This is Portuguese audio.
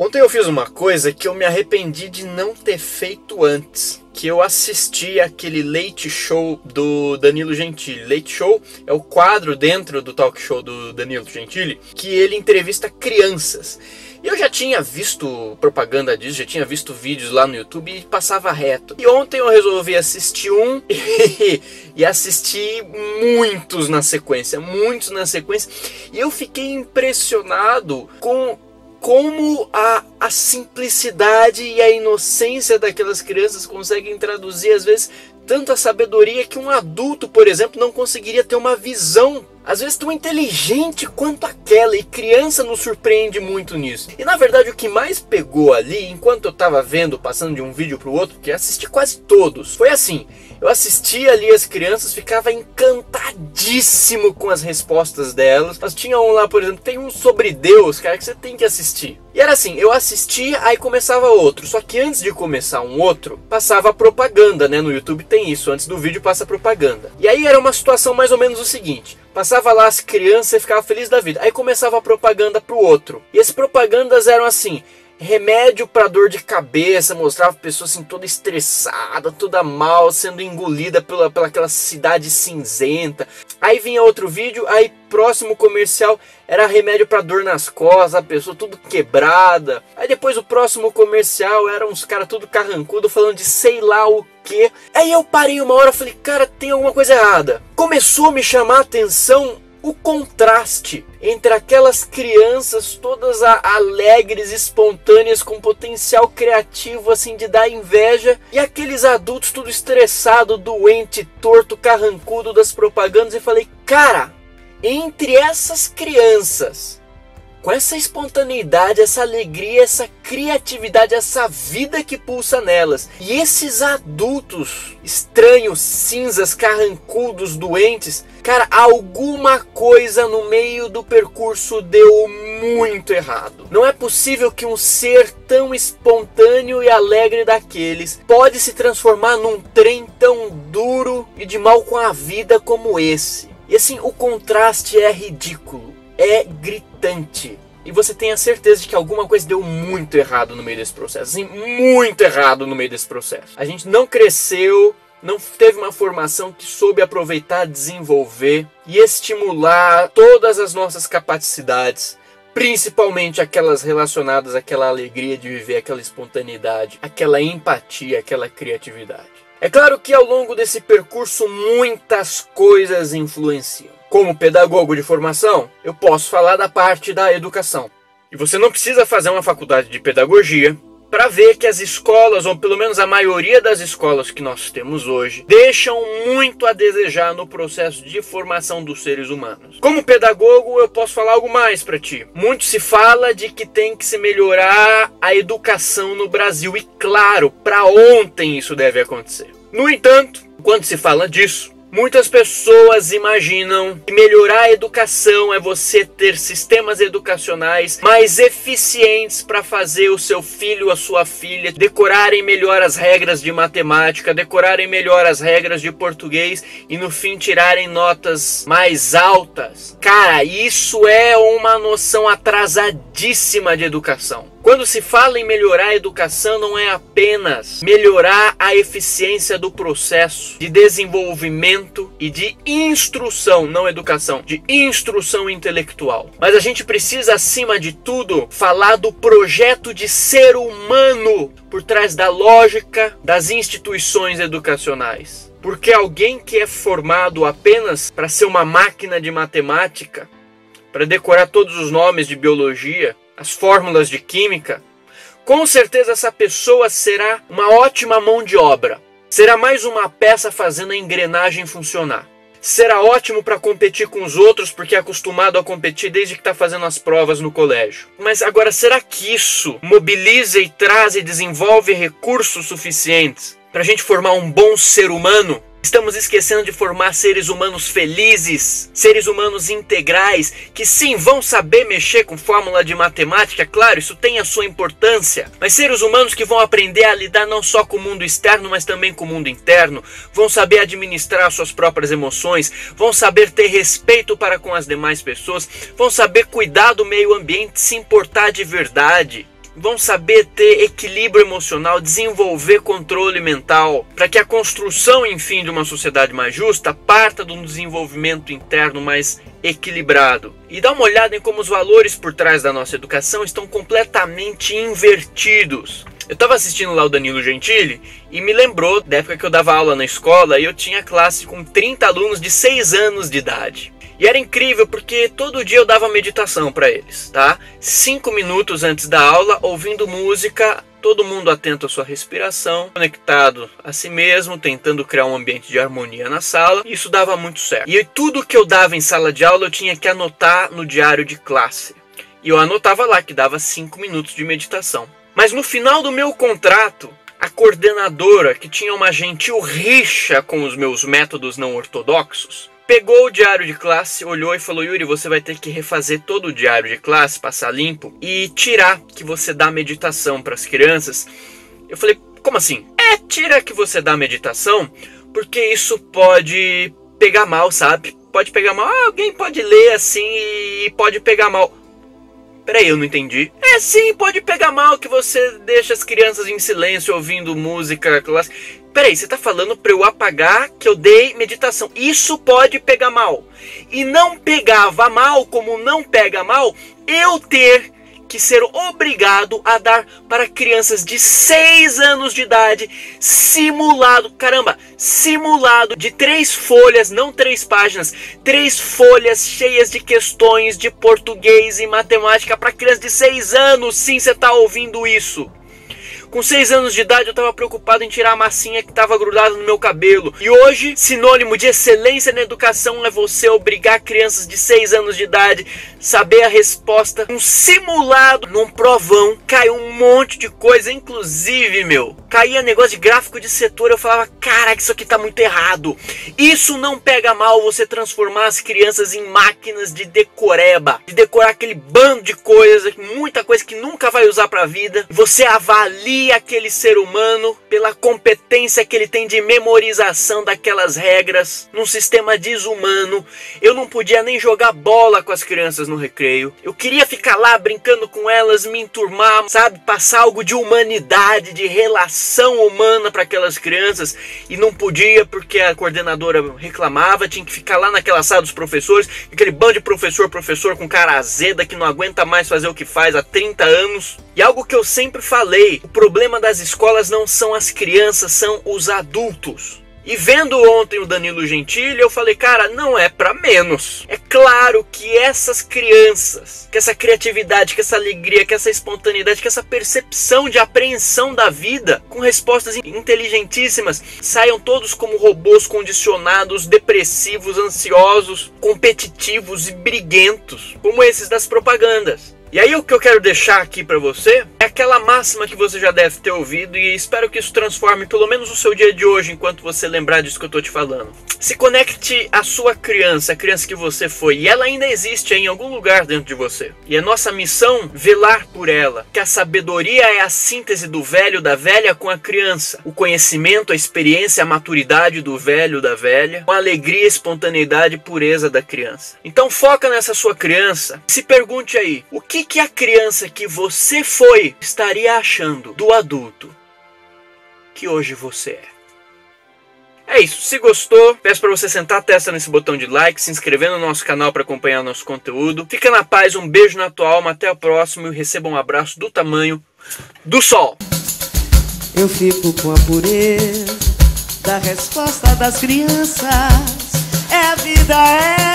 Ontem eu fiz uma coisa que eu me arrependi de não ter feito antes. Que eu assisti aquele Late Show do Danilo Gentili. Late Show é o quadro dentro do talk show do Danilo Gentili que ele entrevista crianças. E eu já tinha visto propaganda disso, já tinha visto vídeos lá no YouTube e passava reto. E ontem eu resolvi assistir um e assisti muitos na sequência. E eu fiquei impressionado com como a simplicidade e a inocência daquelas crianças conseguem traduzir, às vezes, tanta sabedoria que um adulto, por exemplo, não conseguiria ter uma visão, às vezes, tão inteligente quanto aquela. E criança nos surpreende muito nisso. E, na verdade, o que mais pegou ali, enquanto eu estava vendo, passando de um vídeo para o outro, que assisti quase todos, foi assim. Eu assistia ali as crianças, ficava encantadíssimo com as respostas delas. Mas tinha um lá, por exemplo, tem um sobre Deus, cara, que você tem que assistir. E era assim, eu assistia, aí começava outro. Só que antes de começar um outro, passava propaganda, né? No YouTube tem isso, antes do vídeo passa propaganda. E aí era uma situação mais ou menos o seguinte. Passava lá as crianças e ficava feliz da vida. Aí começava a propaganda pro outro. E as propagandas eram assim: remédio para dor de cabeça, mostrava a pessoa assim toda estressada, toda mal, sendo engolida pela aquela cidade cinzenta. Aí vinha outro vídeo, aí próximo comercial era remédio para dor nas costas, a pessoa tudo quebrada. Aí depois o próximo comercial era uns caras tudo carrancudo falando de sei lá o que. Aí eu parei uma hora e falei, cara, tem alguma coisa errada. Começou a me chamar a atenção o contraste entre aquelas crianças todas alegres, espontâneas, com potencial criativo assim de dar inveja, e aqueles adultos tudo estressado, doente, torto, carrancudo das propagandas. E falei, cara, entre essas crianças, com essa espontaneidade, essa alegria, essa criatividade, essa vida que pulsa nelas, e esses adultos estranhos, cinzas, carrancudos, doentes, cara, alguma coisa no meio do percurso deu muito errado. Não é possível que um ser tão espontâneo e alegre daqueles pode se transformar num trem tão duro e de mal com a vida como esse. E assim, o contraste é ridículo. É gritante. E você tem a certeza de que alguma coisa deu muito errado no meio desse processo. Assim, muito errado no meio desse processo. A gente não cresceu, não teve uma formação que soube aproveitar, desenvolver e estimular todas as nossas capacidades. Principalmente aquelas relacionadas àquela alegria de viver, aquela espontaneidade, aquela empatia, aquela criatividade. É claro que ao longo desse percurso muitas coisas influenciam. Como pedagogo de formação, eu posso falar da parte da educação. E você não precisa fazer uma faculdade de pedagogia para ver que as escolas, ou pelo menos a maioria das escolas que nós temos hoje, deixam muito a desejar no processo de formação dos seres humanos. Como pedagogo, eu posso falar algo mais para ti. Muito se fala de que tem que se melhorar a educação no Brasil. E claro, para ontem isso deve acontecer. No entanto, quando se fala disso, muitas pessoas imaginam que melhorar a educação é você ter sistemas educacionais mais eficientes para fazer o seu filho, a sua filha, decorarem melhor as regras de matemática, decorarem melhor as regras de português e no fim tirarem notas mais altas. Cara, isso é uma noção atrasadíssima de educação. Quando se fala em melhorar a educação, não é apenas melhorar a eficiência do processo de desenvolvimento e de instrução, não educação, de instrução intelectual. Mas a gente precisa, acima de tudo, falar do projeto de ser humano por trás da lógica das instituições educacionais. Porque alguém que é formado apenas para ser uma máquina de matemática, para decorar todos os nomes de biologia, as fórmulas de química, com certeza essa pessoa será uma ótima mão de obra. Será mais uma peça fazendo a engrenagem funcionar. Será ótimo para competir com os outros porque é acostumado a competir desde que está fazendo as provas no colégio. Mas agora, será que isso mobiliza e traz e desenvolve recursos suficientes para a gente formar um bom ser humano? Estamos esquecendo de formar seres humanos felizes, seres humanos integrais, que sim, vão saber mexer com fórmula de matemática, claro, isso tem a sua importância, mas seres humanos que vão aprender a lidar não só com o mundo externo, mas também com o mundo interno, vão saber administrar suas próprias emoções, vão saber ter respeito para com as demais pessoas, vão saber cuidar do meio ambiente, se importar de verdade. vão saber ter equilíbrio emocional, desenvolver controle mental, para que a construção, enfim, de uma sociedade mais justa parta de um desenvolvimento interno mais equilibrado. E dá uma olhada em como os valores por trás da nossa educação estão completamente invertidos. Eu estava assistindo lá o Danilo Gentili e me lembrou da época que eu dava aula na escola e eu tinha classe com 30 alunos de 6 anos de idade. E era incrível porque todo dia eu dava meditação para eles, tá? 5 minutos antes da aula, ouvindo música, todo mundo atento à sua respiração, conectado a si mesmo, tentando criar um ambiente de harmonia na sala. Isso dava muito certo. E tudo que eu dava em sala de aula eu tinha que anotar no diário de classe. E eu anotava lá que dava 5 minutos de meditação. Mas no final do meu contrato, a coordenadora, que tinha uma gentil rixa com os meus métodos não ortodoxos, pegou o diário de classe, olhou e falou: Yuri, você vai ter que refazer todo o diário de classe, passar limpo e tirar que você dá meditação para as crianças. Eu falei: como assim? Tira que você dá meditação, porque isso pode pegar mal, sabe? Pode pegar mal. Alguém pode ler assim e pode pegar mal. Peraí, eu não entendi. Sim, pode pegar mal que você deixa as crianças em silêncio ouvindo música clássica. Peraí, você tá falando pra eu apagar que eu dei meditação. Isso pode pegar mal. E não pegava mal, como não pega mal, eu ter que ser obrigado a dar para crianças de 6 anos de idade simulado, simulado de 3 folhas, não 3 páginas, 3 folhas cheias de questões de português e matemática para crianças de 6 anos. Sim, você tá ouvindo isso. Com 6 anos de idade eu estava preocupado em tirar a massinha que estava grudada no meu cabelo. E hoje, sinônimo de excelência na educação é você obrigar crianças de 6 anos de idade a saber a resposta. Um simulado num provão, caiu um monte de coisa, inclusive, caía negócio de gráfico de setor. Eu falava: caraca, isso aqui tá muito errado. Isso não pega mal, você transformar as crianças em máquinas de decoreba, de decorar aquele bando de coisas, muita coisa que nunca vai usar pra vida. Você avalia aquele ser humano pela competência que ele tem de memorização daquelas regras num sistema desumano. Eu não podia nem jogar bola com as crianças no recreio. Eu queria ficar lá brincando com elas, me enturmar, sabe, passar algo de humanidade, de relação humana para aquelas crianças, e não podia porque a coordenadora reclamava. Tinha que ficar lá naquela sala dos professores, aquele bando de professor com cara azeda que não aguenta mais fazer o que faz há 30 anos. E algo que eu sempre falei: o problema das escolas não são as crianças, são os adultos. E vendo ontem o Danilo Gentili, eu falei: cara, não é pra menos. É claro que essas crianças, que essa criatividade, que essa alegria, que essa espontaneidade, que essa percepção de apreensão da vida, com respostas inteligentíssimas, saiam todos como robôs condicionados, depressivos, ansiosos, competitivos e briguentos, como esses das propagandas. E aí o que eu quero deixar aqui pra você é aquela máxima que você já deve ter ouvido, e espero que isso transforme pelo menos o seu dia de hoje enquanto você lembrar disso que eu tô te falando. Se conecte à sua criança, a criança que você foi, e ela ainda existe em algum lugar dentro de você. E é nossa missão velar por ela, que a sabedoria é a síntese do velho, da velha com a criança. O conhecimento, a experiência, a maturidade do velho, da velha, com a alegria, espontaneidade e pureza da criança. Então foca nessa sua criança, se pergunte aí, o que a criança que você foi estaria achando do adulto que hoje você é? É isso, se gostou, peço para você sentar a testa nesse botão de like, se inscrever no nosso canal para acompanhar nosso conteúdo. Fica na paz, um beijo na tua alma, até o próximo e receba um abraço do tamanho do sol. Eu fico com a pureza da resposta das crianças. É a vida, é